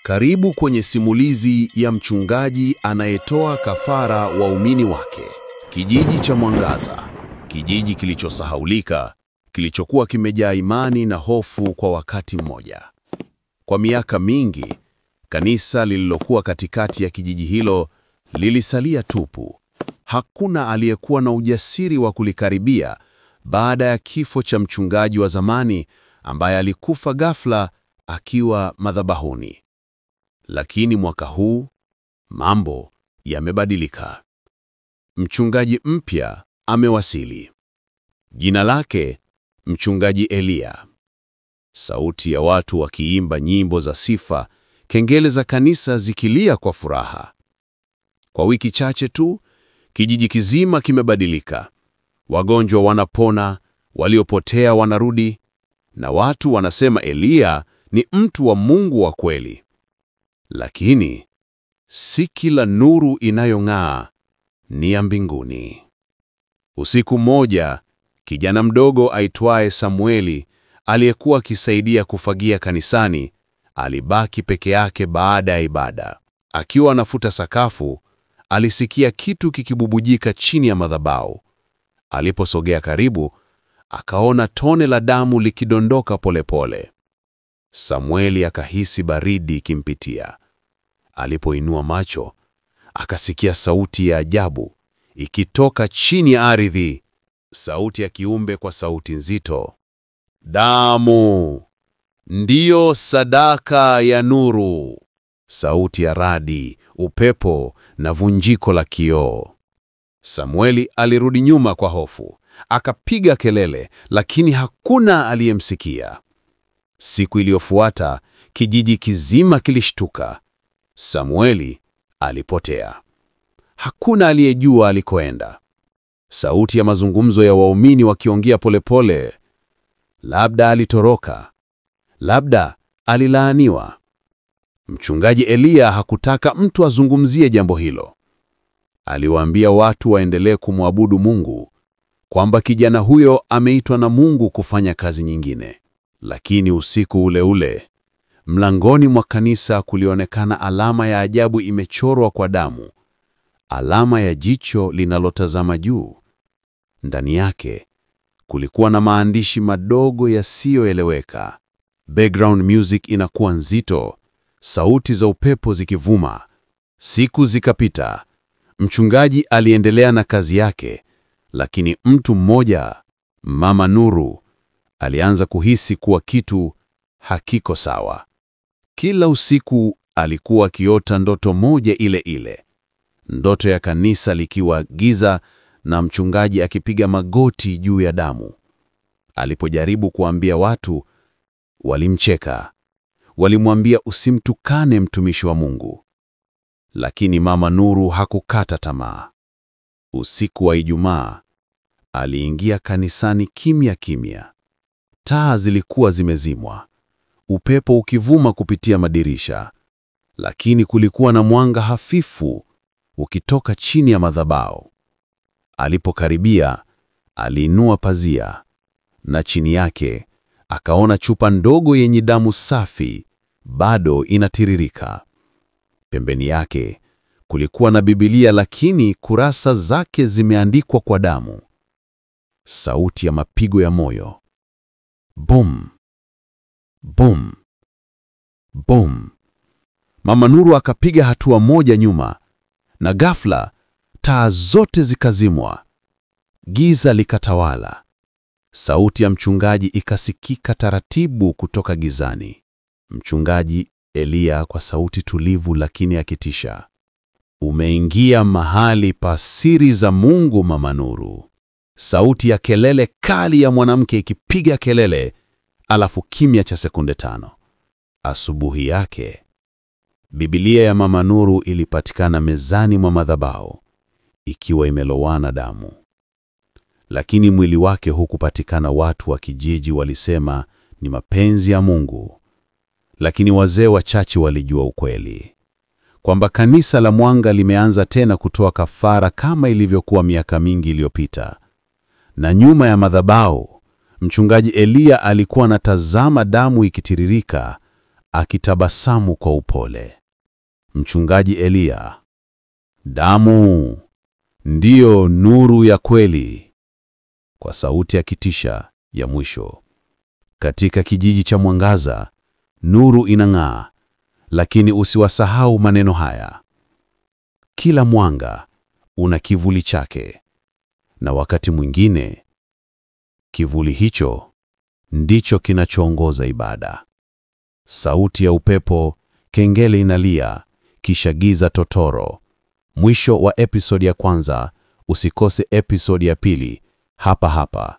Karibu kwenye simulizi ya mchungaji anayetoa kafara waumini wake. Kijiji cha Mwangaza, kijiji kilichosahaulika, kilichokuwa kimejaa imani na hofu kwa wakati mmoja. Kwa miaka mingi, kanisa lililokuwa katikati ya kijiji hilo lilisalia tupu. Hakuna aliyekuwa na ujasiri wa kulikaribia baada ya kifo cha mchungaji wa zamani ambaye alikufa ghafla akiwa madhabahuni. Lakini mwaka huu mambo yamebadilika. Mchungaji mpya amewasili. Jina lake Mchungaji Elia. Sauti ya watu wakiimba nyimbo za sifa, kengele za kanisa zikilia kwa furaha. Kwa wiki chache tu, kijiji kizima kimebadilika. Wagonjwa wanapona, waliopotea wanarudi, na watu wanasema Elia ni mtu wa Mungu wa kweli. Lakini si kila nuru inayong'aa ni ya mbinguni. Usiku mmoja, kijana mdogo aitwaye Samueli, aliyekuwa akisaidia kufagia kanisani, alibaki peke yake baada ya ibada. Akiwa anafuta sakafu, alisikia kitu kikibubujika chini ya madhabahu. Aliposogea karibu, akaona tone la damu likidondoka polepole. Samueli akahisi baridi ikimpitia. Alipoinua macho, akasikia sauti ya ajabu ikitoka chini ya ardhi, sauti ya kiumbe kwa sauti nzito. Damu ndiyo sadaka ya nuru. Sauti ya radi, upepo na vunjiko la kioo. Samueli alirudi nyuma kwa hofu, akapiga kelele, lakini hakuna aliyemsikia. Siku iliyofuata, kijiji kizima kilishtuka. Samueli alipotea. Hakuna aliyejua alikoenda. Sauti ya mazungumzo ya waumini wakiongea polepole. Labda alitoroka. Labda alilaaniwa. Mchungaji Elia hakutaka mtu azungumzie jambo hilo. Aliwaambia watu waendelee kumwabudu Mungu, kwamba kijana huyo ameitwa na Mungu kufanya kazi nyingine. Lakini usiku ule ule, mlangoni mwa kanisa kulionekana alama ya ajabu imechorwa kwa damu. Alama ya jicho linalotazama juu. Ndani yake kulikuwa na maandishi madogo yasiyoeleweka. Background music inakuwa nzito, sauti za upepo zikivuma. Siku zikapita. Mchungaji aliendelea na kazi yake, lakini mtu mmoja, Mama Nuru, alianza kuhisi kuwa kitu hakiko sawa. Kila usiku alikuwa akiota ndoto moja ile ile. Ndoto ya kanisa likiwa giza na mchungaji akipiga magoti juu ya damu. Alipojaribu kuambia watu, walimcheka. Walimwambia usimtukane mtumishi wa Mungu. Lakini Mama Nuru hakukata tamaa. Usiku wa Ijumaa, aliingia kanisani kimya kimya. Taa zilikuwa zimezimwa, upepo ukivuma kupitia madirisha, lakini kulikuwa na mwanga hafifu ukitoka chini ya madhabahu. Alipokaribia, aliinua pazia, na chini yake akaona chupa ndogo yenye damu safi, bado inatiririka. Pembeni yake kulikuwa na Biblia, lakini kurasa zake zimeandikwa kwa damu. Sauti ya mapigo ya moyo. Boom! Boom! Boom! Mama Nuru akapiga hatua moja nyuma, na ghafla taa zote zikazimwa. Giza likatawala. Sauti ya mchungaji ikasikika taratibu kutoka gizani. Mchungaji Elia kwa sauti tulivu lakini akitisha. Umeingia mahali pa siri za Mungu, Mama Nuru. Sauti ya kelele kali ya mwanamke ikipiga kelele, alafu kimya cha sekunde 5. Asubuhi yake, Biblia ya Mama Nuru ilipatikana mezani mwa madhabahu, ikiwa imelowana damu. Lakini mwili wake hukupatikana. Watu wa kijiji walisema ni mapenzi ya Mungu. Lakini wazee wachache walijua ukweli, kwamba kanisa la Mwanga limeanza tena kutoa kafara kama ilivyokuwa miaka mingi iliyopita. Na nyuma ya madhabahu, Mchungaji Elia alikuwa anatazama damu ikitiririka, akitabasamu kwa upole. Mchungaji Eliya: damu ndiyo nuru ya kweli. Kwa sauti ya kitisha ya mwisho: katika kijiji cha mwangaza, nuru inang'aa, lakini usiwasahau maneno haya: kila mwanga una kivuli chake, na wakati mwingine kivuli hicho ndicho kinachoongoza ibada. Sauti ya upepo, kengele inalia, kisha giza totoro. Mwisho wa episodi ya kwanza. Usikose episodi ya pili hapa hapa.